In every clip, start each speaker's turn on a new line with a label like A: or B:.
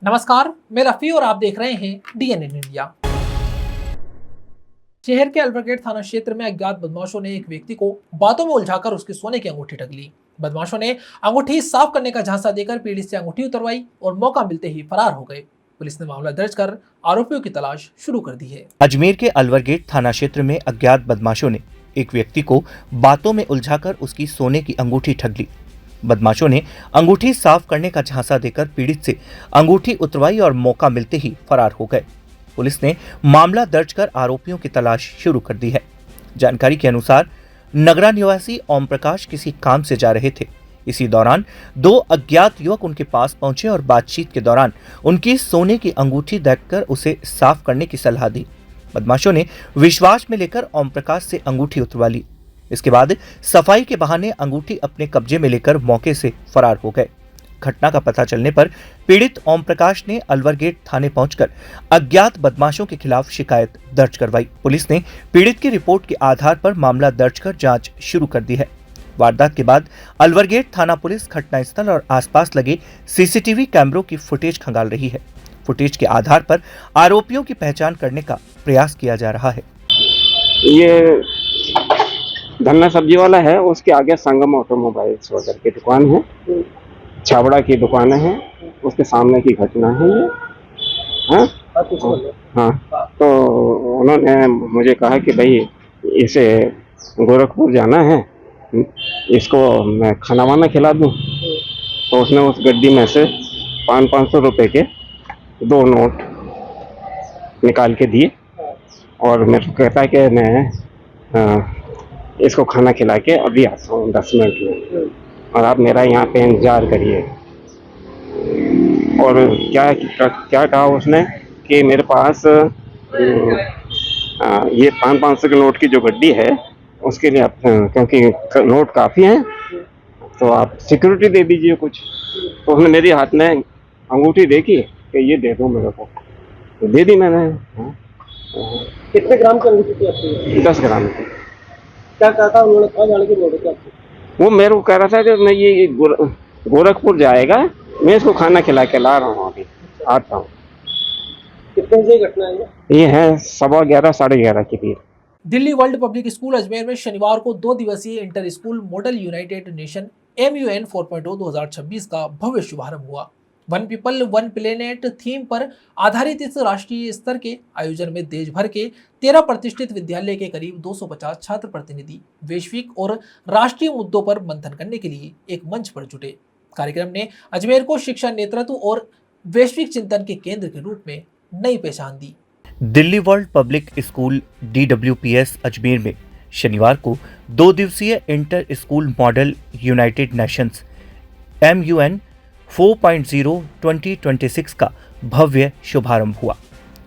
A: नमस्कार, मैं रफी और आप देख रहे हैं डीएनए इंडिया। शहर के अल्बर्गेट थाना क्षेत्र में अज्ञात बदमाशों ने एक व्यक्ति को बातों में उलझाकर उसकी सोने की अंगूठी ठग ली। बदमाशों ने अंगूठी साफ करने का झांसा देकर पीड़ित से अंगूठी उतरवाई और मौका मिलते ही फरार हो गए। पुलिस ने मामला दर्ज कर आरोपियों की तलाश शुरू कर दी है।
B: अजमेर के अल्बर्गेट थाना क्षेत्र में अज्ञात बदमाशों ने एक व्यक्ति को बातों में उलझाकर उसकी सोने की अंगूठी ठग ली। बदमाशों ने अंगूठी साफ करने का झांसा देकर पीड़ित से अंगूठी उतरवाई और मौका मिलते ही फरार हो गए। पुलिस ने मामला दर्ज कर आरोपियों की तलाश शुरू कर दी है। जानकारी के अनुसार नगरा निवासी ओम प्रकाश किसी काम से जा रहे थे। इसी दौरान दो अज्ञात युवक उनके पास पहुंचे और बातचीत के दौरान उनकी सोने की अंगूठी देखकर उसे साफ करने की सलाह दी। बदमाशों ने विश्वास में लेकर ओम प्रकाश से अंगूठी उतरवा ली। इसके बाद सफाई के बहाने अंगूठी अपने कब्जे में लेकर मौके से फरार हो गए। घटना का पता चलने पर पीड़ित ओम प्रकाश ने अल्बर्गेट थाने पहुंचकर अज्ञात बदमाशों के खिलाफ शिकायत दर्ज करवाई। पुलिस ने पीड़ित की रिपोर्ट के आधार पर मामला दर्ज कर जांच शुरू कर दी है। वारदात के बाद अल्बर्गेट थाना पुलिस घटनास्थल और आसपास लगे सीसीटीवी कैमरों की फुटेज खंगाल रही है। फुटेज के आधार पर आरोपियों की पहचान करने का प्रयास किया जा रहा है।
C: ये धन्ना सब्जी वाला है, उसके आगे संगम ऑटोमोबाइल्स वगैरह की दुकान है, छाबड़ा की दुकान है, उसके सामने की घटना है ये। हाँ, तो उन्होंने मुझे कहा कि भाई इसे गोरखपुर जाना है, इसको मैं खाना वाना खिला दूँ। तो उसने उस गड्डी में से 500 रुपए के 2 नोट निकाल के दिए और मेरे को कहता है कि मैं इसको खाना खिला के अभी आता हूँ 10 मिनट में, और आप मेरा यहाँ पे इंतजार करिए। और क्या कहा उसने कि मेरे पास ये 500 के नोट की जो गड्डी है उसके लिए आप, क्योंकि नोट काफ़ी हैं, तो आप सिक्योरिटी दे दीजिए कुछ। तो उसने मेरे हाथ में अंगूठी देखी कि ये दे दो मेरे को, तो दे दी मैंने।
D: कितने ग्राम की अंगूठी थी आपकी?
C: 10 ग्राम की।
D: क्या कहा था उन्होंने? कहाँ जाने की नोट थी आपकी?
C: वो मेरे को कह रहा था कि मैं ये गोरखपुर जाएगा, मैं इसको खाना खिला के ला रहा हूँ, अभी आता हूँ।
D: कितने बजे घटना है
C: ये है 11:15 साढ़े 11 के बीच।
A: Delhi world public school Ajmer में शनिवार को 2 दिवसीय inter school model united nation MUN 4.0 2026 का भव्य शुभारंभ हुआ। One people one planet theme पर आधारित इस राष्ट्रीय स्तर के आयोजन में देश भर के 13 प्रतिष्ठित विद्यालय के करीब 250 छात्र प्रतिनिधि वैश्विक और राष्ट्रीय मुद्दों पर मंथन करने के लिए एक मंच पर जुटे। कार्यक्रम ने अजमेर को शिक्षा नेतृत्व और वैश्विक चिंतन के केंद्र के रूप में नई पहचान दी।
B: Delhi world public school DWPS Ajmer में शनिवार को 2 दिवसीय inter school model united nations MUN 4.0 2026 का भव्य शुभारंभ हुआ।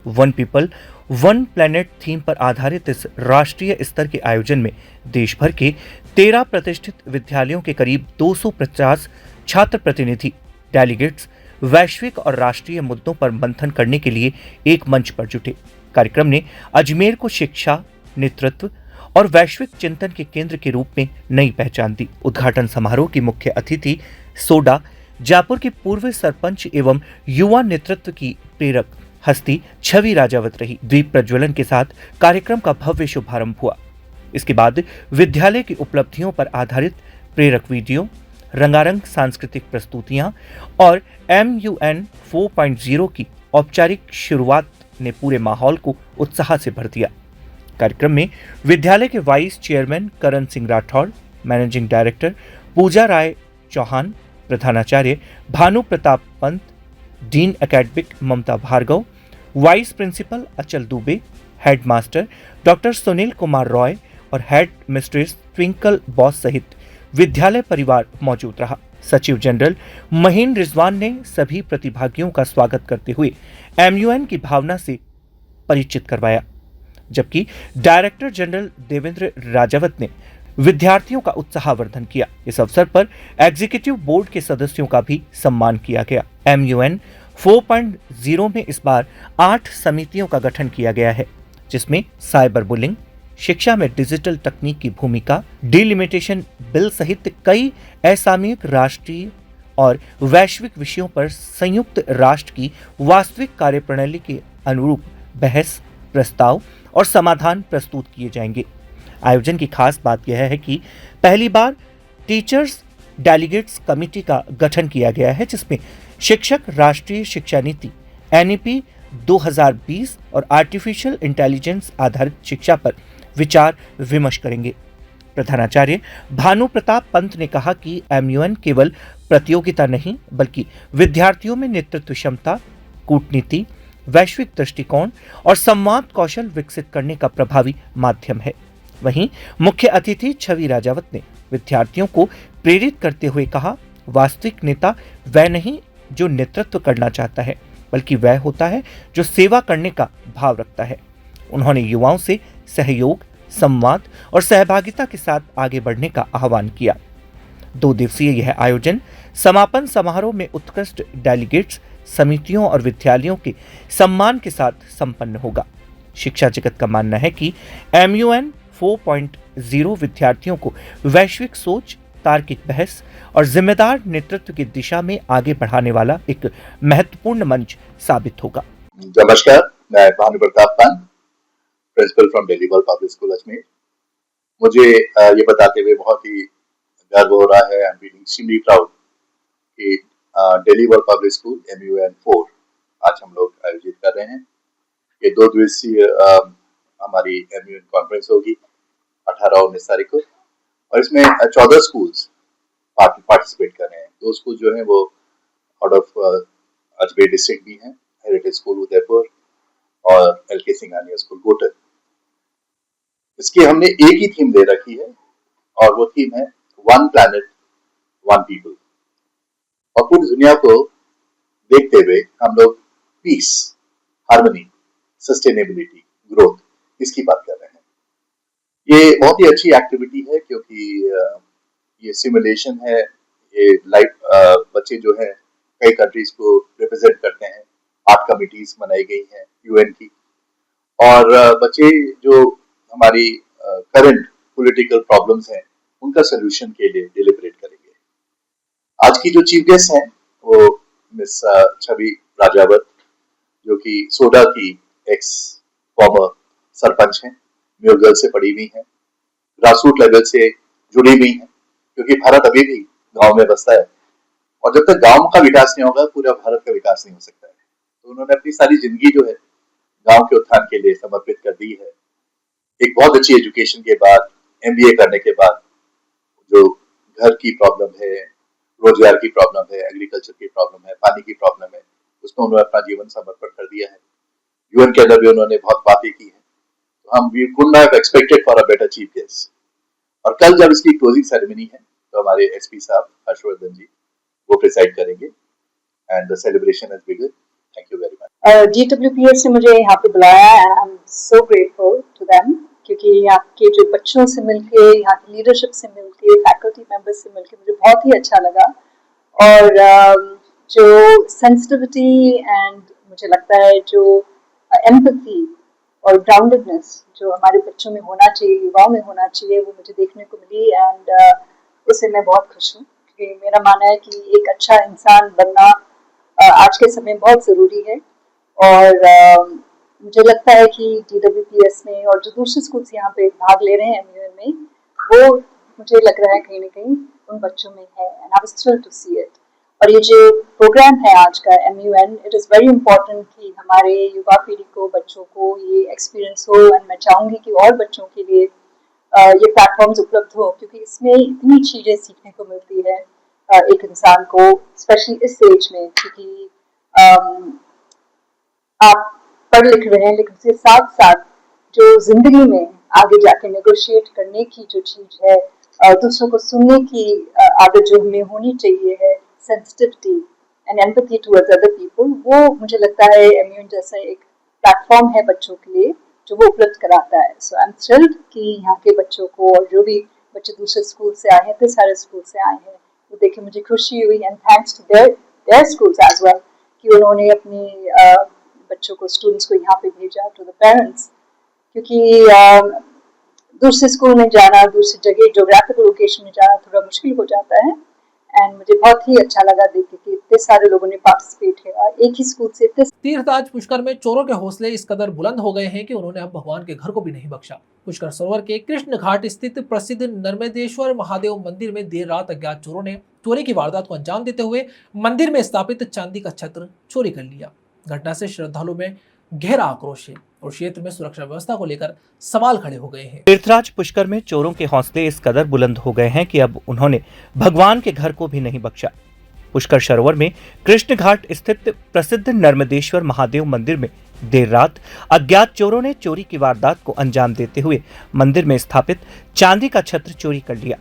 B: One people one planet theme पर आधारित इस राष्ट्रीय स्तर के आयोजन में देश भर के 13 प्रतिष्ठित विद्यालयों के करीब 250 छात्र प्रतिनिधि डेलीगेट्स वैश्विक और राष्ट्रीय मुद्दों पर मंथन करने के लिए एक मंच पर जुटे। कार्यक्रम ने अजमेर को शिक्षा, नेतृत्व और वैश्विक चिंतन के केंद्र के रूप में नई पहचान दी। उद्घाटन समारोह की मुख्य अतिथि सोडा जयपुर के पूर्व सरपंच एवं युवा नेतृत्व की प्रेरक हस्ती छवि राजावत रही। दीप प्रज्वलन के साथ कार्यक्रम का भव्य शुभारंभ हुआ। इसके बाद विद्यालय की उपलब्धियों पर आधारित प्रेरक वीडियो, रंगारंग सांस्कृतिक प्रस्तुतियां और MUN 4.0 की औपचारिक शुरुआत ने पूरे माहौल को उत्साह से भर दिया। कार्यक्रम में विद्यालय के vice chairman Karan Singh Rathore, managing director पूजा राय चौहान, प्रधानाचार्य भानु प्रताप पंत, डीन एकेडमिक ममता भार्गव, वाइस प्रिंसिपल अचल दुबे, हेडमास्टर डॉक्टर सुनील कुमार रॉय और हेड मिस्ट्रेस ट्विंकल बॉस सहित विद्यालय परिवार मौजूद रहा। सचिव जनरल महीन रिजवान ने सभी प्रतिभागियों का स्वागत करते हुए MUN की भावना से परिचित करवाया, जबकि डायरेक्टर जनरल देवेंद्र राजावत ने विद्यार्थियों का उत्साहवर्धन किया। इस अवसर पर एग्जीक्यूटिव बोर्ड के सदस्यों का भी सम्मान किया गया। MUN 4.0 में इस बार 8 समितियों का गठन किया गया है, जिसमें साइबर बुलिंग, शिक्षा में डिजिटल तकनीक की भूमिका, डिलिमिटेशन बिल सहित कई असामयिक राष्ट्रीय और वैश्विक विषयों पर संयुक्त राष्ट्र की वास्तविक कार्यप्रणाली के अनुरूप बहस, प्रस्ताव और समाधान प्रस्तुत किए जाएंगे। आयोजन की खास बात यह है कि पहली बार टीचर्स डेलीगेट्स कमेटी का गठन किया गया है, जिसमें शिक्षक राष्ट्रीय शिक्षा नीति NEP 2020 और आर्टिफिशियल इंटेलिजेंस आधारित शिक्षा पर विचार विमर्श करेंगे। प्रधानाचार्य भानु प्रताप पंत ने कहा कि MUN केवल प्रतियोगिता नहीं बल्कि विद्यार्थियों में नेतृत्व क्षमता, कूटनीति, वैश्विक दृष्टिकोण और संवाद कौशल विकसित करने का प्रभावी माध्यम है। वहीं मुख्य अतिथि छवि राजावत ने विद्यार्थियों को प्रेरित करते हुए कहा, वास्तविक नेता वह नहीं जो नेतृत्व करना चाहता है, बल्कि वह होता है जो सेवा करने का भाव रखता है। उन्होंने युवाओं से सहयोग, संवाद और सहभागिता के साथ आगे बढ़ने का आह्वान किया। 2 दिवसीय यह आयोजन समापन समारोह में उत्कृष्ट डेलीगेट्स, समितियों और विद्यालयों के सम्मान के साथ संपन्न होगा। शिक्षा जगत का मानना है कि MUN 4.0 विद्यार्थियों को वैश्विक सोच, तार्किक बहस और जिम्मेदार नेतृत्व की दिशा में आगे बढ़ाने वाला एक महत्वपूर्ण मंच साबित होगा।
E: नमस्कार, मैं Bhanu Pratap Pant, principal from Delhi world public school Ajmer. मुझे ये बताते हुए बहुत ही गर्व हो रहा है, I am feeling extremely proud कि Delhi world public school MUN 4 आज हम लोग आयोजित कर रहे हैं। ये 2 दिवसीय हमारी MUN कॉन्फ्रेंस होगी 18-19 तारीख को, और इसमें 14 स्कूल्स पार्टिसिपेट कर रहे हैं। 2 स्कूल जो हैं वो आउट ऑफ अजमेर डिस्ट्रिक्ट भी हैं, हेरिटेज स्कूल उदयपुर और LK सिंघानिया स्कूल गोटर। इसकी हमने एक ही थीम दे रखी है और वो थीम है वन प्लैनेट वन पीपल। और पूरी दुनिया को देखते हुए हम लोग पीस, हार्मनी, सस्टेनेबिलिटी, ग्रोथ इसकी बात कर रहे हैं। ये बहुत ही अच्छी एक्टिविटी है क्योंकि ये सिमुलेशन है, ये लाइव बच्चे जो हैं कई कंट्रीज को रिप्रेजेंट करते हैं। 8 कमिटीज बनाई गई हैं UN की, और बच्चे जो हमारी करंट पॉलिटिकल प्रॉब्लम्स हैं उनका सोल्यूशन के लिए डिलिबरेट करेंगे। आज की जो चीफ गेस्ट हैं वो मिस छवि राजावत, जो कि सोडा की एक्स फॉर्मर सरपंच हैं, म्यूजिक से पढ़ी हुई हैं, ग्रासरूट लेवल से जुड़ी हुई हैं, क्योंकि भारत अभी भी गांव में बसता है और जब तक गांव का विकास नहीं होगा पूरा भारत का विकास नहीं हो सकता है। तो उन्होंने अपनी सारी जिंदगी जो है गांव के उत्थान के लिए समर्पित कर दी है। एक बहुत अच्छी एजुकेशन के बाद, MBA करने के बाद, जो घर की प्रॉब्लम है, रोजगार की प्रॉब्लम है, एग्रीकल्चर की प्रॉब्लम है, पानी की प्रॉब्लम है, उसमें उन्होंने अपना जीवन समर्पण कर दिया है। UN के अंदर भी उन्होंने बहुत बातें की है। तो हम we could not have expected for a better chief guest. और कल जब इसकी क्लोजिंग सेरेमनी है तो हमारे SP साहब हर्षवर्धन जी वो प्रिसाइड करेंगे and the celebration has begun. Thank you very much.
F: DWPS ने मुझे यहाँ पे बुलाया and I am so grateful to them, क्योंकि यहाँ के जो बच्चों से मिलके, यहाँ की लीडरशिप से मिलके, फैकल्टी मेंबर्स से मिलके मुझे बहुत ही अच्छा लगा। और जो सेंसिटिविटी एंड मुझे लगता है जो एम्पैथी और ग्राउंडेडनेस जो हमारे बच्चों में होना चाहिए, युवाओं में होना चाहिए, वो मुझे देखने को मिली एंड उससे मैं बहुत खुश हूँ। क्योंकि मेरा मानना है कि एक अच्छा इंसान बनना आज के समय में बहुत ज़रूरी है। और मुझे लगता है कि DWPS में और जो दूसरे स्कूल्स यहाँ पे भाग ले रहे हैं MUN में, वो मुझे लग रहा है कहीं ना कहीं उन बच्चों में है and I was thrilled to see it. और ये जो प्रोग्राम है आज का MUN, it is very important कि हमारे युवा पीढ़ी को, बच्चों को ये एक्सपीरियंस हो एंड मैं चाहूँगी कि और बच्चों के लिए ये प्लेटफॉर्म्स उपलब्ध हो, क्योंकि इसमें इतनी चीज़ें सीखने को मिलती है एक इंसान को, स्पेशली इस एज में, क्योंकि आप पढ़ लिख रहे हैं लेकिन उसके साथ साथ जो जिंदगी में आगे जाके नेगोशिएट करने की जो चीज़ है, दूसरों को सुनने की आदत जो हमें होनी चाहिए है, sensitivity and empathy towards other people, वो मुझे लगता है MUN जैसा एक प्लेटफॉर्म है बच्चों के लिए जो वो उपलब्ध कराता है। सो आई एम थ्रिल्ड कि यहाँ के बच्चों को, और जो भी बच्चे दूसरे स्कूल से आए हैं, इतने सारे स्कूल से आए हैं, वो देख के मुझे खुशी हुई and thanks to their schools as well कि उन्होंने अपनी बच्चों को, स्टूडेंट्स को यहाँ पे भेजा, टू द पेरेंट्स। क्योंकि दूसरे स्कूल में जाना, दूसरी जगह, जोग्राफिकल लोकेशन में जाना थोड़ा मुश्किल हो जाता है एंड मुझे बहुत ही अच्छा लगा देख के कि इतने सारे लोगों ने पार्टिसिपेट किया और एक ही स्कूल से इतने।
A: तीर्थराज पुष्कर में चोरों के हौसले इस कदर बुलंद हो गए हैं कि उन्होंने अब भगवान के घर को भी नहीं बख्शा। पुष्कर सरोवर के कृष्ण घाट स्थित प्रसिद्ध नर्मदेश्वर महादेव मंदिर में देर रात अज्ञात चोरों ने चोरी की वारदात को अंजाम देते हुए मंदिर में स्थापित चांदी का छत्र चोरी कर लिया। घटना से श्रद्धालुओं में गहरा आक्रोश है और क्षेत्र में सुरक्षा व्यवस्था को लेकर सवाल खड़े हो गए हैं।
B: तीर्थराज पुष्कर में चोरों के हौसले इस कदर बुलंद हो गए हैं कि अब उन्होंने भगवान के घर को भी नहीं बख्शा। पुष्कर सरोवर में कृष्ण घाट स्थित प्रसिद्ध नर्मदेश्वर महादेव मंदिर में देर रात अज्ञात चोरों ने चोरी की वारदात को अंजाम देते हुए मंदिर में स्थापित चांदी का छत्र चोरी कर लिया।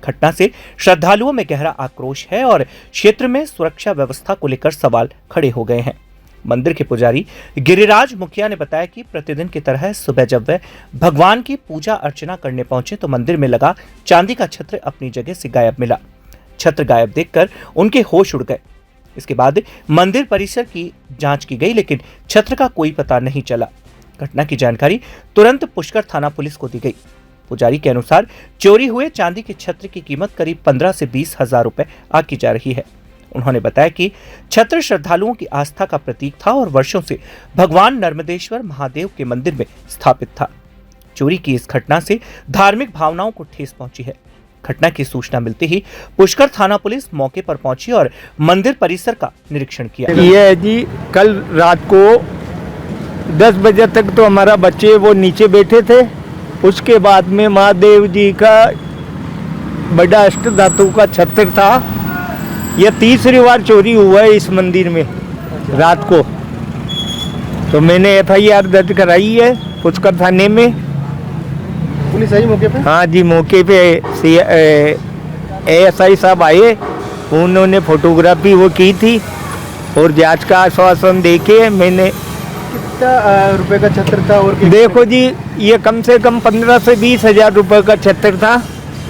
B: घटना से श्रद्धालुओं में गहरा आक्रोश है और क्षेत्र में सुरक्षा व्यवस्था को लेकर सवाल खड़े हो गए हैं। मंदिर के पुजारी गिरिराज मुखिया ने बताया कि प्रतिदिन की तरह सुबह जब वे भगवान की पूजा अर्चना करने पहुंचे तो मंदिर में लगा चांदी का छत्र अपनी जगह से गायब मिला। छत्र गायब देखकर उनके होश उड़ गए। इसके बाद मंदिर परिसर की जांच की गई लेकिन छत्र का कोई पता नहीं चला। घटना की जानकारी तुरंत पुष्कर थाना पुलिस को दी गई। पुजारी के अनुसार चोरी हुए चांदी के छत्र की कीमत करीब 15 से 20 हजार रुपए आकी जा रही है। उन्होंने बताया कि छत्र श्रद्धालुओं की आस्था का प्रतीक था और वर्षों से भगवान नर्मदेश्वर महादेव के मंदिर में स्थापित था। चोरी की इस घटना से धार्मिक भावनाओं को ठेस पहुंची है। घटना की सूचना मिलते ही पुष्कर थाना पुलिस मौके पर पहुंची और मंदिर परिसर का निरीक्षण किया।
G: ये है जी, कल रात को 10 बजे तक तो हमारा बच्चे वो नीचे बैठे थे। उसके बाद में महादेव जी का बड़ा अष्ट धातु का छत्र था। यह तीसरी बार चोरी हुआ है इस मंदिर में रात को। तो मैंने FIR दर्ज कराई है पुष्कर थाने में।
D: पुलिस आई मौके पे?
G: हाँ जी, मौके पे ASI साहब आए, उन्होंने फोटोग्राफी वो की थी और जांच का आश्वासन देके मैंने।
D: कितना रुपए का छत्र था? और
G: देखो जी, ये कम से कम 15 से 20 हजार रुपए का छत्र था।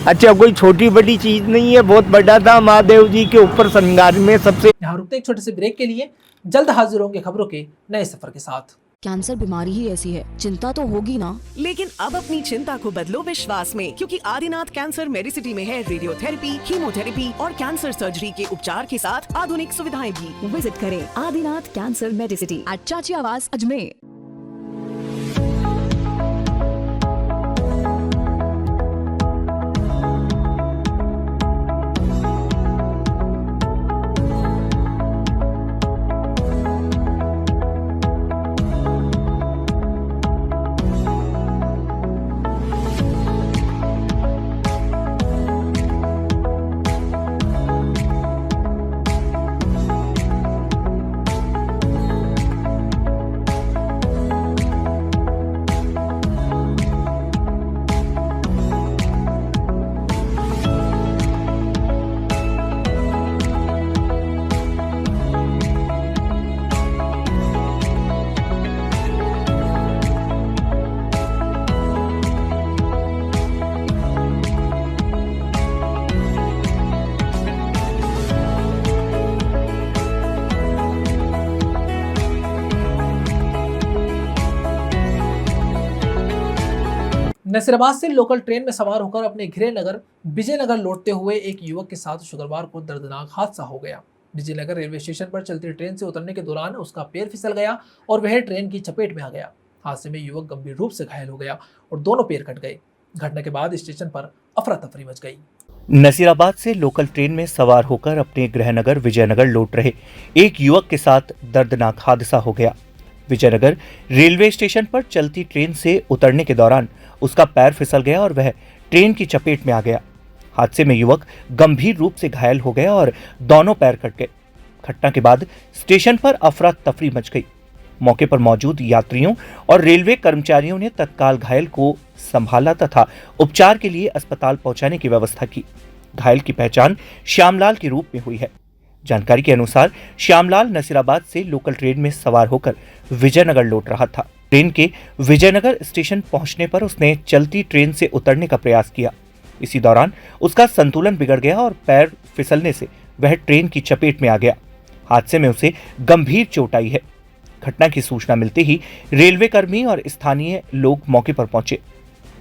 G: अच्छा, कोई छोटी बड़ी चीज नहीं है, बहुत बड़ा था। महादेव जी के ऊपर श्रृंगार में सबसे।
A: यहाँ रुकते एक छोटे से ब्रेक के लिए, जल्द हाजिर होंगे खबरों के नए सफर के साथ।
H: कैंसर बीमारी ही ऐसी है, चिंता तो होगी ना।
I: लेकिन अब अपनी चिंता को बदलो विश्वास में, क्योंकि आदिनाथ कैंसर मेडिसिटी में है रेडियोथेरेपी, कीमोथेरेपी और कैंसर सर्जरी के उपचार के साथ आधुनिक सुविधाएं भी।
H: विजिट करें आदिनाथ कैंसर मेडिसिटी एट चाची आवास अजमेर।
A: नसीराबाद से लोकल ट्रेन में सवार होकर अपने गृह नगर विजयनगर लौटते हुए एक युवक के साथ शुक्रवार को दर्दनाक हादसा हो गया। विजयनगर रेलवे स्टेशन पर चलती ट्रेन से उतरने के दौरान उसका पैर फिसल गया और वह ट्रेन की चपेट में आ गया। हादसे में युवक गंभीर रूप से घायल हो गया और दोनों पैर कट गए। घटना के बाद स्टेशन पर अफरा तफरी मच गई।
B: नसीराबाद से लोकल ट्रेन में सवार होकर अपने गृहनगर विजयनगर लौट रहे एक युवक के साथ दर्दनाक हादसा हो गया। विजयनगर रेलवे स्टेशन पर चलती ट्रेन से उतरने के दौरान उसका पैर फिसल गया और वह ट्रेन की चपेट में आ गया। हादसे में युवक गंभीर रूप से घायल हो गया और दोनों पैर कट गए। घटना के बाद स्टेशन पर अफरा तफरी मच गई। मौके पर मौजूद यात्रियों और रेलवे कर्मचारियों ने तत्काल घायल को संभाला तथा उपचार के लिए अस्पताल पहुंचाने की व्यवस्था की। घायल की पहचान श्यामलाल के रूप में हुई है। जानकारी के अनुसार श्यामलाल नसीराबाद से लोकल ट्रेन में सवार होकर विजयनगर लौट रहा था। ट्रेन के विजयनगर स्टेशन पहुंचने पर उसने चलती ट्रेन से उतरने का प्रयास किया। इसी दौरान उसका संतुलन बिगड़ गया और पैर फिसलने से वह ट्रेन की चपेट में आ गया। हादसे में उसे गंभीर चोट आई है। घटना की सूचना मिलते ही रेलवे कर्मी और स्थानीय लोग मौके पर पहुंचे।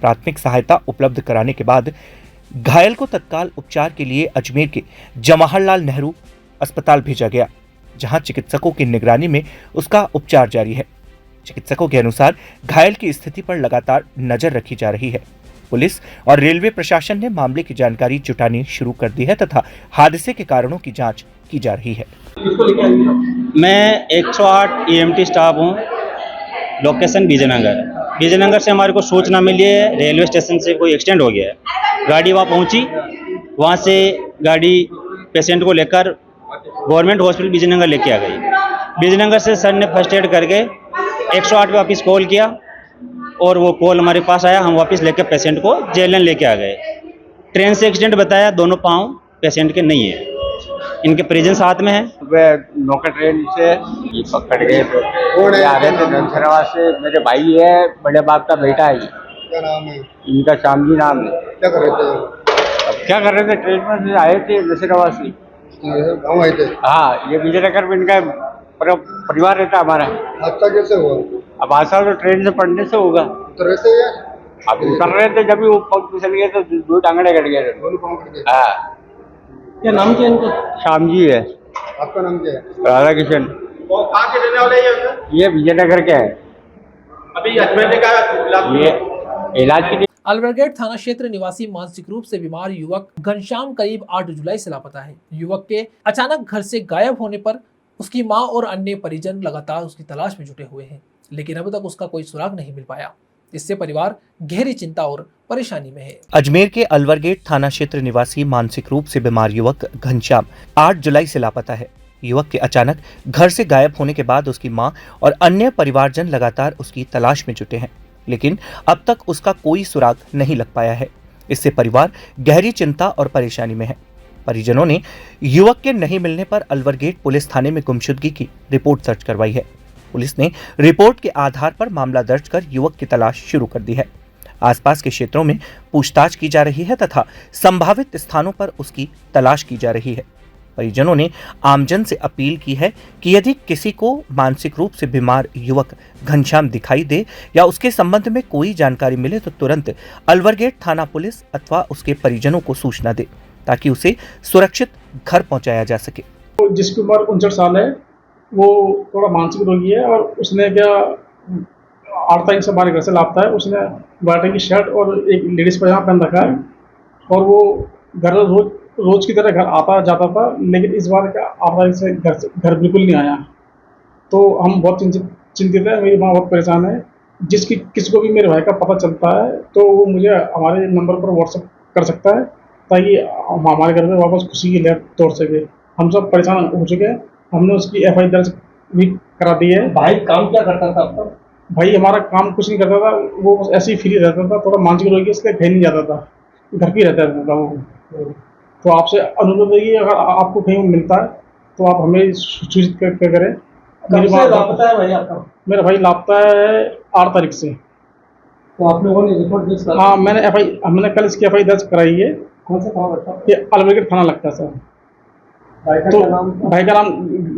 B: प्राथमिक सहायता उपलब्ध कराने के बाद घायल को तत्काल उपचार के लिए अजमेर के जवाहरलाल नेहरू अस्पताल भेजा गया, जहां चिकित्सकों की निगरानी में उसका उपचार जारी है। चिकित्सकों के अनुसार घायल की स्थिति पर लगातार नजर रखी जा रही है। पुलिस और रेलवे प्रशासन ने मामले की जानकारी जुटानी शुरू कर दी है तथा हादसे के कारणों की जांच की जा रही है।
J: मैं 108 EMT स्टाफ हूँ। लोकेशन विजयनगर। विजयनगर से हमारे को सूचना मिली है रेलवे स्टेशन से कोई एक्सीडेंट हो गया है। गाड़ी वहाँ पहुँची, वहाँ से गाड़ी पेशेंट को लेकर गवर्नमेंट हॉस्पिटल विजयनगर लेके आ गई। विजयनगर से सर ने फर्स्ट एड करके 108 पे वापस कॉल किया और वो कॉल हमारे पास आया। हम वापस लेकर पेशेंट को जेएलएन लेके आ गए। ट्रेन से एक्सीडेंट बताया, दोनों पाँव पेशेंट के नहीं है, इनके परिजन साथ में है।
G: वे लोकल ट्रेन से ये पकड़ गए थे, आ रहे थे धनसरवा से। मेरे भाई है, बड़े बाप का बेटा है।
D: क्या नाम है?
G: इनका शामजी नाम है।
D: क्या कर रहे थे?
G: अब क्या कर रहे थे? ट्रेन में से आए थे धनसरवा से।
D: गाँव आए थे?
G: हाँ, ये विजयनगर में इनका परिवार रहता हमारा।
D: हादसा कैसे हुआ?
G: अब हादसा तो ट्रेन से पड़ने से होगा।
D: उतर रहे थे या?
G: अब उतर रहे थे, जब भी वो पंख फिसल गए तो दो टांगड़े कट गए।
D: दोनों पाँव कट गए?
G: हाँ।
D: क्या नाम क्या इनका?
G: शामजी है।
D: आपका नाम क्या है?
G: राधा किशन।
D: वो कहाँ के रहने वाले हैं?
G: ये विजयनगर के हैं।
D: अभी अजमेर में क्या
G: ये इलाज के लिए
A: अलबर्गेट थाना क्षेत्र निवासी मानसिक रूप से बीमार युवक घनश्याम करीब 8 जुलाई से लापता है। युवक के अचानक घर से गायब होने पर उसकी मां और अन्य परिजन लगातार उसकी तलाश में जुटे हुए हैं, लेकिन अभी तक उसका कोई सुराग नहीं मिल पाया। इससे परिवार गहरी चिंता और परेशानी में है।
B: अजमेर के अलवरगेट थाना क्षेत्र निवासी मानसिक रूप से बीमार युवक घनश्याम 8 जुलाई से लापता है। युवक के अचानक घर से गायब होने के बाद उसकी मां और अन्य परिवारजन लगातार उसकी तलाश में जुटे हैं, लेकिन अब तक उसका कोई सुराग नहीं लग पाया है। इससे परिवार गहरी चिंता और परेशानी में है। परिजनों ने युवक के नहीं मिलने पर अलवरगेट पुलिस थाने में गुमशुदगी की रिपोर्ट दर्ज करवाई है। पुलिस ने रिपोर्ट के आधार पर मामला दर्ज कर युवक की तलाश शुरू कर दी है। आसपास के क्षेत्रों में पूछताछ की जा रही है तथा संभावित स्थानों पर उसकी तलाश की जा रही है। परिजनों ने आमजन से अपील की है कि यदि किसी को मानसिक रूप से बीमार युवक घनश्याम दिखाई दे या उसके संबंध में कोई जानकारी मिले तो तुरंत अलवरगेट थाना पुलिस अथवा उसके परिजनों को सूचना दे, ताकि उसे सुरक्षित घर पहुंचाया जा सके।
K: जिसकी उम्र 59 साल है, वो थोड़ा मानसिक रोगी है और उसने क्या 8 तारीख से हमारे घर से लापता है। उसने वाइट की शर्ट और एक लेडीज पैजामा पहन रखा है और वो घर रोज की तरह घर आता जाता था, लेकिन इस बार क्या 8 तारीख से घर बिल्कुल नहीं आया। तो हम बहुत चिंतित है, मेरी माँ बहुत परेशान है। किसी को भी मेरे भाई का पता चलता है तो वो मुझे हमारे नंबर पर व्हाट्सएप कर सकता है, ताकि हमारे घर में वापस खुशी की लहर तोड़ सके। हम सब परेशान हो चुके हैं। हमने उसकी FI दर्ज भी करा दी है।
D: भाई काम क्या करता था आपका?
K: भाई हमारा काम कुछ नहीं करता था, वो बस ऐसे ही फ्री रहता था। थोड़ा मानसिक रोगी इसलिए कहीं नहीं जाता था, घर पे रहता था वो। तो आपसे अनुरोध है कि अगर आपको कहीं मिलता है तो आप हमें सूचित करें।
D: कब से लापता है भाई आपका? मेरा
K: भाई लापता है 8 तारीख से।
D: तो आप लोगों ने रिपोर्ट दर्ज करा?
K: हाँ, हमने कल इसकी FI दर्ज कराई है।
D: कौन सा थाना लगता है?
K: ये अलवरगेट थाना लगता है सर। भाई का नाम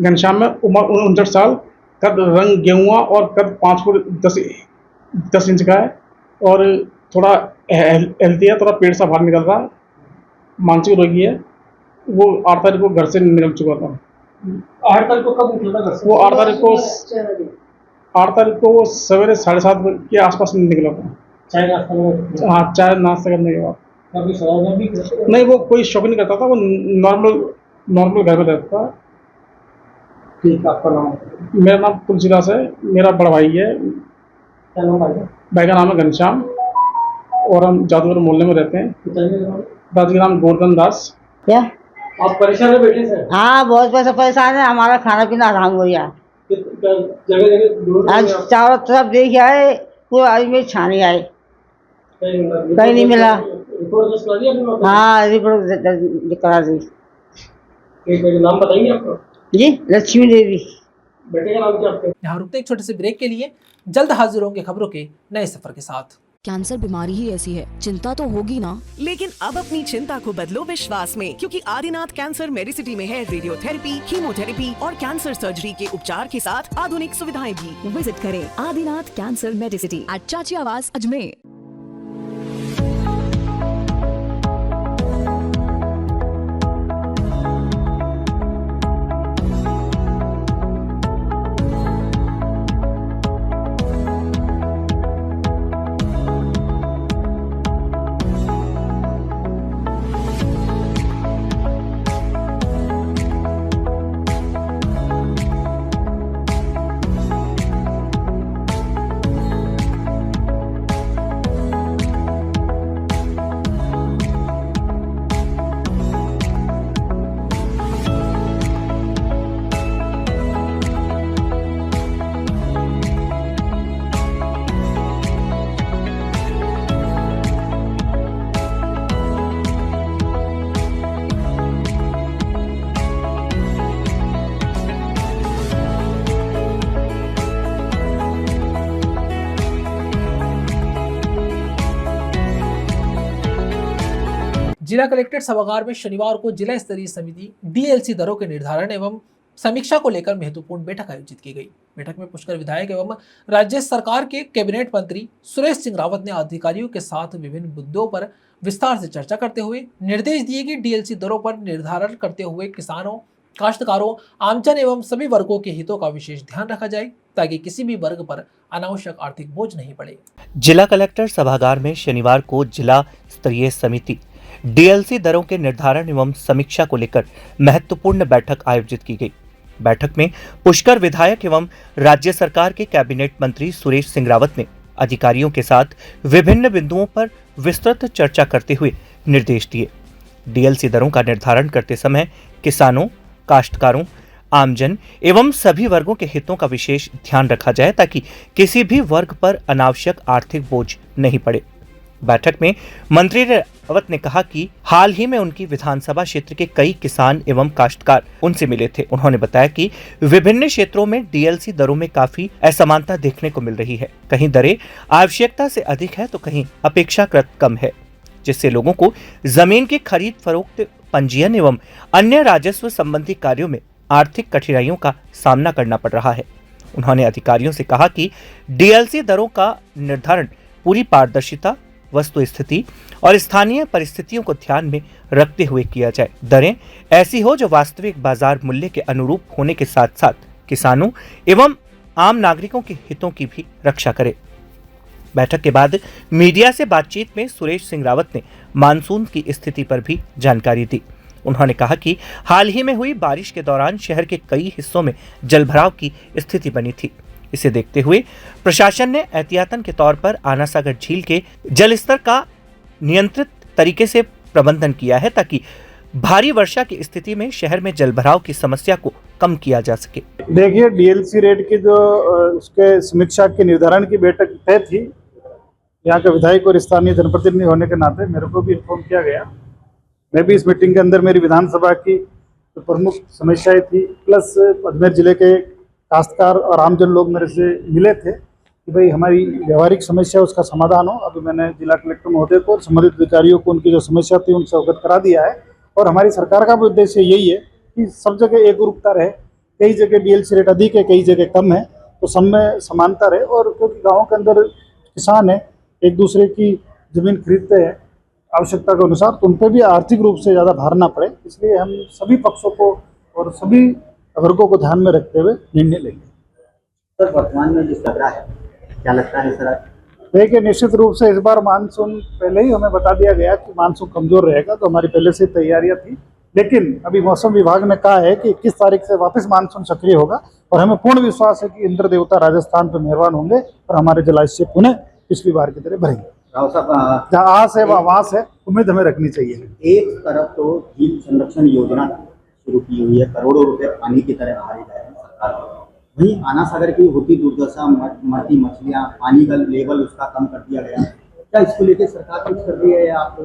K: घनश्याम है, उम्र 59 साल, कद रंग गेहुआ और कद 5 फुट 10 इंच का है और थोड़ा हेल्थी है, थोड़ा पेट सा बाहर निकल रहा है। मानसिक रोगी है। वो 8 तारीख को घर से निकल चुका था।
D: 8 तारीख को कब निकला घर से?
K: वो 8 तारीख को वो सवेरे 7:30 के आसपास निकला था।
D: चाय नाश्ता?
K: हाँ, चाय नाश्ता करने के बाद।
D: कभी शराब भी?
K: नहीं, वो कोई शौक नहीं करता था, वो नॉर्मल घर में रहता था।
D: ठीक, आपका नाम?
K: मेरा नाम तुलसीदास है, मेरा बड़ा भाई है।
D: क्या नाम भाई?
K: भाई का नाम है घनश्याम और हम जादूगर मोहल्ले में रहते हैं। दादी का नाम गोवर्धन दास।
L: क्या
D: आप परेशान है बेटे से?
L: हाँ, बहुत परेशान है। हमारा खाना पीना आराम हो गया।
D: जगह
L: आज चारों तरफ देख आए, पूरा आज में छाने आए, कहीं नहीं मिला।
D: रिपोर्ट दर्ज करा दिया आपने?
L: हाँ, रिपोर्ट करा दी।
D: नाम बताएंगे आपका?
L: जी, लक्ष्मी देवी।
D: बेटे का नाम क्या आपका?
A: यहाँ रुकते एक छोटे से ब्रेक के लिए, जल्द हाजिर होंगे खबरों के नए सफर के साथ।
H: कैंसर बीमारी ही ऐसी है, चिंता तो होगी ना।
I: लेकिन अब अपनी चिंता को बदलो विश्वास में, क्योंकि आदिनाथ कैंसर मेडिसिटी में है रेडियोथेरेपी, कीमोथेरेपी और कैंसर सर्जरी के उपचार के साथ आधुनिक सुविधाएं भी।
H: विजिट करें आदिनाथ कैंसर मेडिसिटी एट चाची आवास अजमेर।
A: जिला कलेक्ट्रेट सभागार में शनिवार को जिला स्तरीय समिति डीएलसी दरों के निर्धारण एवं समीक्षा को लेकर महत्वपूर्ण बैठक आयोजित की गई। बैठक में पुष्कर विधायक एवं राज्य सरकार के कैबिनेट मंत्री सुरेश सिंह रावत ने अधिकारियों के साथ विभिन्न मुद्दों पर विस्तार से चर्चा करते हुए निर्देश दिए कि डीएलसी दरों पर निर्धारण करते हुए किसानों, काश्तकारों, आमजन एवं सभी वर्गों के हितों का विशेष ध्यान रखा जाए ताकि किसी भी वर्ग पर अनावश्यक आर्थिक बोझ नहीं पड़े।
B: जिला कलेक्टर सभागार में शनिवार को जिला स्तरीय समिति डीएलसी दरों के निर्धारण एवं समीक्षा को लेकर महत्वपूर्ण बैठक आयोजित की गई। बैठक में पुष्कर विधायक एवं राज्य सरकार के कैबिनेट मंत्री सुरेश सिंह रावत ने अधिकारियों के साथ विभिन्न बिंदुओं पर विस्तृत चर्चा करते हुए निर्देश दिए। डीएलसी दरों का निर्धारण करते समय किसानों, काश्तकारों, आमजन एवं सभी वर्गों के हितों का विशेष ध्यान रखा जाए ताकि किसी भी वर्ग पर अनावश्यक आर्थिक बोझ नहीं पड़े। बैठक में मंत्री रावत ने कहा कि हाल ही में उनकी विधानसभा क्षेत्र के कई किसान एवं काश्तकार उनसे मिले थे। उन्होंने बताया कि विभिन्न क्षेत्रों में डीएलसी दरों में काफी असमानता देखने को मिल रही है। कहीं दरें आवश्यकता से अधिक है तो कहीं अपेक्षाकृत कम है, जिससे लोगों को जमीन की खरीद फरोख्त, पंजीयन एवं अन्य राजस्व संबंधी कार्यों में आर्थिक कठिनाइयों का सामना करना पड़ रहा है। उन्होंने अधिकारियों से कहा कि डीएलसी दरों का निर्धारण पूरी पारदर्शिता, वस्तु स्थिति और स्थानीय परिस्थितियों को ध्यान में रखते हुए किया जाए। दरें ऐसी हो जो वास्तविक बाजार मूल्य के अनुरूप होने के साथ साथ किसानों एवं आम नागरिकों के हितों की भी रक्षा करे। बैठक के बाद मीडिया से बातचीत में सुरेश सिंह रावत ने मानसून की स्थिति पर भी जानकारी दी। उन्होंने कहा कि हाल ही में हुई बारिश के दौरान शहर के कई हिस्सों में जलभराव की स्थिति बनी थी। इसे देखते हुए प्रशासन ने एहतियातन के तौर पर आना सागर झील के जल स्तर का नियंत्रित तरीके से प्रबंधन किया है ताकि भारी वर्षा की स्थिति में शहर में जलभराव की समस्या को कम किया जा सके।
K: देखिए, डीएलसी रेट की जो उसके समीक्षा के निर्धारण की बैठक तय थी, यहाँ का विधायक और स्थानीय जनप्रतिनिधि होने के नाते मेरे को भी इन्फॉर्म किया गया। मैं भी इस मीटिंग के अंदर मेरी विधानसभा की जो प्रमुख समस्याएं थी, प्लस अजमेर जिले के काश्तकार और आमजन लोग मेरे से मिले थे कि भाई हमारी व्यवहारिक समस्या उसका समाधान हो। अभी मैंने जिला कलेक्टर महोदय को और संबंधित अधिकारियों को उनकी जो समस्या थी उनसे अवगत करा दिया है। और हमारी सरकार का भी उद्देश्य यही है कि सब जगह एकरूपता रहे। कई जगह डीएलसी रेट अधिक है, कई जगह कम है, तो सब में समानता रहे। और क्योंकि गाँव के अंदर किसान है, एक दूसरे की जमीन खरीदते हैं आवश्यकता के अनुसार, तो उन पर भी आर्थिक रूप से ज़्यादा भार ना पड़े, इसलिए हम सभी पक्षों को और सभी वर्गों को ध्यान में रखते हुए निर्णय लेंगे।
D: सर, वर्तमान में जिस लग रहा है, क्या लगता है सर?
K: देखिए, निश्चित रूप से इस बार मानसून पहले ही हमें बता दिया गया कि मानसून कमजोर रहेगा, तो हमारी पहले से तैयारियां थी। लेकिन अभी मौसम विभाग ने कहा है कि 21 तारीख से वापस मानसून सक्रिय होगा और हमें पूर्ण विश्वास है कि इंद्र देवता राजस्थान पर मेहरबान होंगे और हमारे जलाशय पुनः पिछली बार की तरह भरेंगे। जहाँ आस है वहाँ वास है, उम्मीद हमें रखनी चाहिए।
D: एक तरफ तो झील संरक्षण योजना शुरू की हुई है, करोड़ों रुपए पानी की तरह बहाए जा रहे हैं सरकार को। वहीं आना सागर की होती दुर्दशा, मरती मछलियाँ, पानी का लेवल उसका कम कर दिया गया, क्या इसको लेकर सरकार कुछ कर रही है या आप?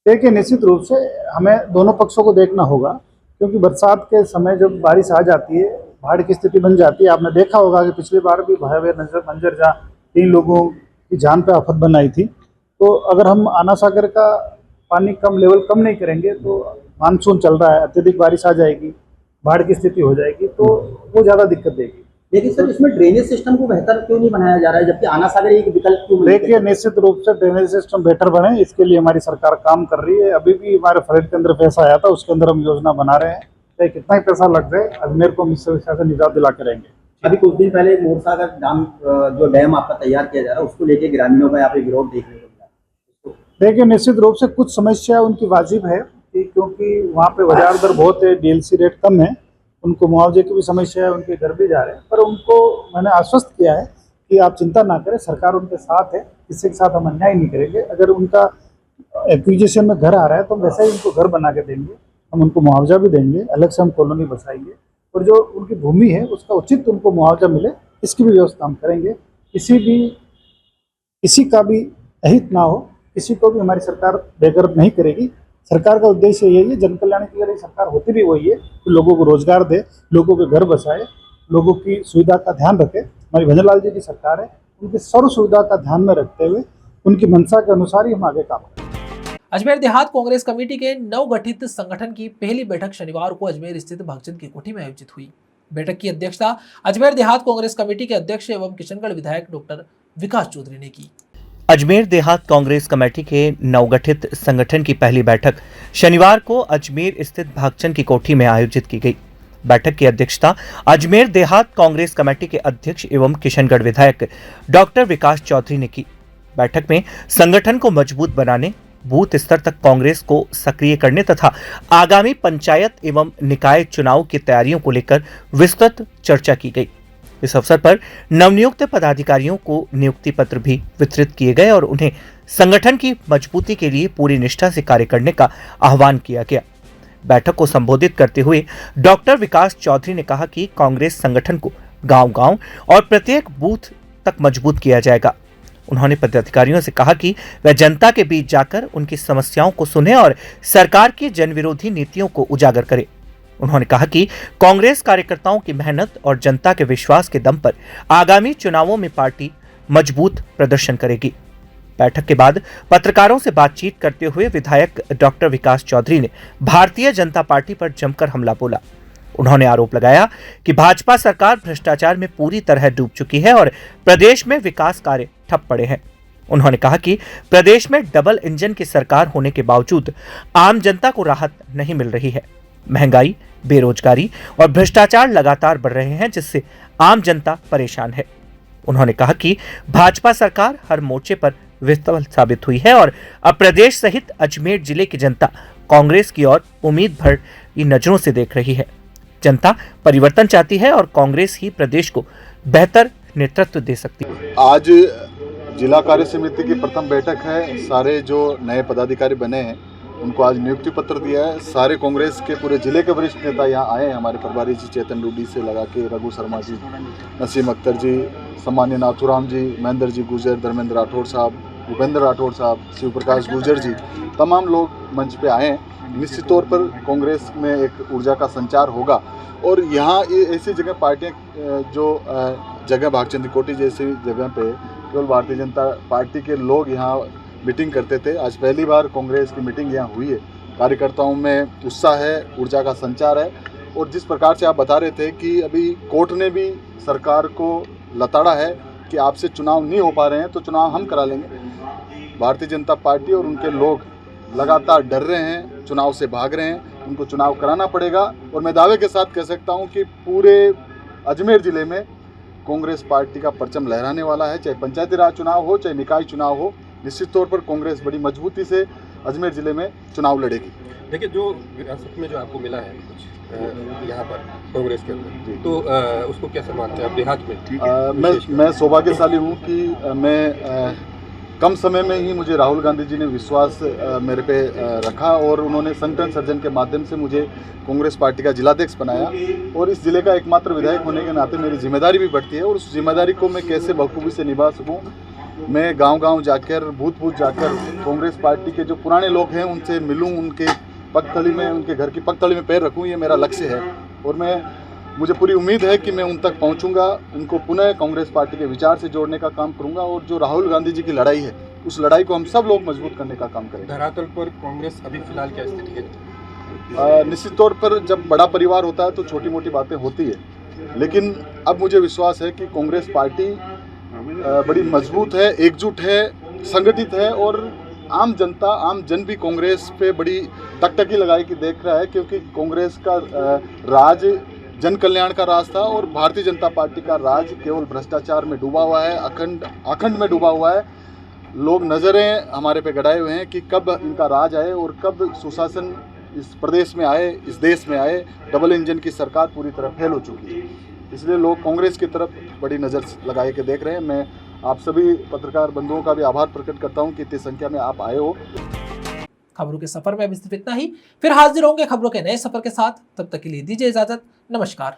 K: देखिए, निश्चित रूप से हमें दोनों पक्षों को देखना होगा, क्योंकि बरसात के समय जब बारिश आ जाती है, बाढ़ की स्थिति बन जाती है। आपने देखा होगा कि पिछली बार भी भयावह मंजर जहाँ 3 लोगों की जान पे आफत बनाई थी। तो अगर हम आना सागर का पानी लेवल कम नहीं करेंगे तो मानसून चल रहा है, अत्यधिक बारिश आ जाएगी, बाढ़ की स्थिति हो जाएगी, तो वो ज़्यादा दिक्कत देगी।
D: लेकिन सर, इसमें ड्रेनेज सिस्टम को बेहतर क्यों नहीं बनाया जा रहा है, जबकि आना सागर एक विकल्प क्यों?
K: देखिए, निश्चित रूप से ड्रेनेज सिस्टम बेहतर बने, इसके लिए हमारी सरकार काम कर रही है। अभी भी हमारे फ्लड के अंदर पैसा आया था, उसके अंदर हम योजना बना रहे हैं। चाहे कितना ही पैसा लग जाए, अजमेर को हम इस समस्या से निजात दिला के रहेंगे।
D: अभी कुछ दिन पहले मोरसागर जो डैम आपका तैयार किया जा रहा है, उसको लेके ग्रामीणों का यहाँ पे विरोध देखने को मिला।
K: देखिए, निश्चित रूप से कुछ समस्या उनकी वाजिब है, क्योंकि वहाँ पे बाजार दर बहुत है, डीएलसी रेट कम है, उनको मुआवजे की भी समस्या है, उनके घर भी जा रहे हैं। पर उनको मैंने आश्वस्त किया है कि आप चिंता ना करें, सरकार उनके साथ है, किसी के साथ हम अन्याय नहीं करेंगे। अगर उनका एक्विजिशन में घर आ रहा है तो हम वैसे ही उनको घर बना के देंगे, हम उनको मुआवजा भी देंगे, अलग से हम कॉलोनी बसाएंगे, और जो उनकी भूमि है उसका उचित उनको मुआवजा मिले, इसकी भी व्यवस्था हम करेंगे। किसी का भी अहित ना हो, किसी को भी हमारी सरकार बेघर नहीं करेगी। सरकार का उद्देश्य यही है, जन कल्याण की अगर सरकार होती भी वही है कि लोगों को रोजगार दे, लोगों के घर बसाए, लोगों की सुविधा का ध्यान रखे। हमारी भजनलाल जी की सरकार है, उनकी सर्व सुविधा का ध्यान में रखते हुए उनकी मंशा के अनुसार ही हम आगे काम करें।
A: अजमेर देहात कांग्रेस कमेटी के नवगठित संगठन की पहली बैठक शनिवार को अजमेर स्थित भगचंद की कोठी में आयोजित हुई। बैठक की अध्यक्षता अजमेर देहात कांग्रेस कमेटी के अध्यक्ष एवं किशनगढ़ विधायक डॉक्टर विकास चौधरी ने की।
B: अजमेर देहात कांग्रेस कमेटी के नवगठित संगठन की पहली बैठक शनिवार को अजमेर स्थित भागचंद की कोठी में आयोजित की गई। बैठक की अध्यक्षता अजमेर देहात कांग्रेस कमेटी के अध्यक्ष एवं किशनगढ़ विधायक डॉक्टर विकास चौधरी ने की। बैठक में संगठन को मजबूत बनाने, बूथ स्तर तक कांग्रेस को सक्रिय करने तथा आगामी पंचायत एवं निकाय चुनाव की तैयारियों को लेकर विस्तृत चर्चा की गई। इस अवसर पर नवनियुक्त पदाधिकारियों को नियुक्ति पत्र भी वितरित किए गए और उन्हें संगठन की मजबूती के लिए पूरी निष्ठा से कार्य करने का आह्वान किया गया। बैठक को संबोधित करते हुए डॉक्टर विकास चौधरी ने कहा कि कांग्रेस संगठन को गांव-गांव और प्रत्येक बूथ तक मजबूत किया जाएगा। उन्होंने पदाधिकारियों से कहा कि वह जनता के बीच जाकर उनकी समस्याओं को सुने और सरकार की जनविरोधी नीतियों को उजागर करे। उन्होंने कहा कि कांग्रेस कार्यकर्ताओं की मेहनत और जनता के विश्वास के दम पर आगामी चुनावों में पार्टी मजबूत प्रदर्शन करेगी। बैठक के बाद पत्रकारों से बातचीत करते हुए विधायक डॉक्टर विकास चौधरी ने भारतीय जनता पार्टी पर जमकर हमला बोला। उन्होंने आरोप लगाया कि भाजपा सरकार भ्रष्टाचार में पूरी तरह डूब चुकी है और प्रदेश में विकास कार्य ठप पड़े हैं। उन्होंने कहा कि प्रदेश में डबल इंजन की सरकार होने के बावजूद आम जनता को राहत नहीं मिल रही है। महंगाई, बेरोजगारी और भ्रष्टाचार लगातार बढ़ रहे हैं, जिससे आम जनता परेशान है। उन्होंने कहा कि भाजपा सरकार हर मोर्चे पर विफल साबित हुई है और अब प्रदेश सहित अजमेर जिले की जनता कांग्रेस की ओर उम्मीद भरी नजरों से देख रही है। जनता परिवर्तन चाहती है और कांग्रेस ही प्रदेश को बेहतर नेतृत्व दे सकती है।
M: आज जिला कार्य समिति की प्रथम बैठक है। सारे जो नए पदाधिकारी बने हैं उनको आज नियुक्ति पत्र दिया है। सारे कांग्रेस के पूरे जिले के वरिष्ठ नेता यहाँ आए हैं। हमारे प्रभारी जी चेतन लुडी से लगा के रघु शर्मा जी, नसीम अख्तर जी, सम्मान्य नाथुराम जी, महेंद्र जी गुजर, धर्मेंद्र राठौड़ साहब, भूपेंद्र राठौड़ साहब, शिव प्रकाश गुर्जर जी, तमाम लोग मंच पे आए हैं। निश्चित तौर पर कांग्रेस में एक ऊर्जा का संचार होगा और यहाँ ऐसी जगह पार्टियाँ जो जगह भागचंद की कोठी जैसी जगह पे केवल भारतीय जनता पार्टी के लोग यहाँ मीटिंग करते थे। आज पहली बार कांग्रेस की मीटिंग यहाँ हुई है। कार्यकर्ताओं में उत्साह है, ऊर्जा का संचार है और जिस प्रकार से आप बता रहे थे कि अभी कोर्ट ने भी सरकार को लताड़ा है कि आपसे चुनाव नहीं हो पा रहे हैं तो चुनाव हम करा लेंगे। भारतीय जनता पार्टी और उनके लोग लगातार डर रहे हैं, चुनाव से भाग रहे हैं। उनको चुनाव कराना पड़ेगा और मैं दावे के साथ कह सकता हूं कि पूरे अजमेर ज़िले में कांग्रेस पार्टी का परचम लहराने वाला है। चाहे पंचायती राज चुनाव हो, चाहे निकाय चुनाव हो, निश्चित तौर पर कांग्रेस बड़ी मजबूती से अजमेर ज़िले में चुनाव लड़ेगी।
N: देखिए, जो विरासत में जो आपको मिला है कुछ यहाँ पर कांग्रेस के अंदर, तो उसको कैसे मानते हैं आप देहात में?
M: मैं सौभाग्यशाली हूँ कि मैं कम समय में ही मुझे राहुल गांधी जी ने विश्वास मेरे पे रखा और उन्होंने संगठन सर्जन के माध्यम से मुझे कांग्रेस पार्टी का जिलाध्यक्ष बनाया और इस जिले का एकमात्र विधायक होने के नाते मेरी जिम्मेदारी भी बढ़ती है और उस जिम्मेदारी को मैं कैसे बखूबी से निभा सकूं, मैं गांव-गांव जाकर, बूथ-बूथ जाकर कांग्रेस पार्टी के जो पुराने लोग हैं उनसे मिलूं, उनके पगतली में, उनके घर की पगतली में पैर रखूं, ये मेरा लक्ष्य है और मुझे पूरी उम्मीद है कि मैं उन तक पहुंचूंगा, उनको पुनः कांग्रेस पार्टी के विचार से जोड़ने का काम करूंगा और जो राहुल गांधी जी की लड़ाई है उस लड़ाई को हम सब लोग मजबूत करने का काम करेंगे।
N: धरातल पर कांग्रेस अभी फिलहाल क्या स्थिति है?
M: निश्चित तौर पर जब बड़ा परिवार होता है तो छोटी मोटी बातें होती है, लेकिन अब मुझे विश्वास है कि कांग्रेस पार्टी बड़ी मजबूत है, एकजुट है, संगठित है और आम जनता, आम जन भी कांग्रेस पे बड़ी टकटकी लगाई कि देख रहा है, क्योंकि कांग्रेस का राज जन कल्याण का राज था और भारतीय जनता पार्टी का राज केवल भ्रष्टाचार में डूबा हुआ है, अखंड में डूबा हुआ है। लोग नज़रें हमारे पे गड़ाए हुए हैं कि कब इनका राज आए और कब सुशासन इस प्रदेश में आए, इस देश में आए। डबल इंजन की सरकार पूरी तरह फेल हो चुकी है, इसलिए लोग कांग्रेस की तरफ बड़ी नज़र लगाए के देख रहे हैं। मैं आप सभी पत्रकार बंधुओं का भी आभार प्रकट करता हूं कि इतनी संख्या में आप आए हो।
A: खबरों के सफर में अब सिर्फ इतना ही, फिर हाजिर होंगे खबरों के नए सफर के साथ। तब तक के लिए दीजिए इजाजत। नमस्कार।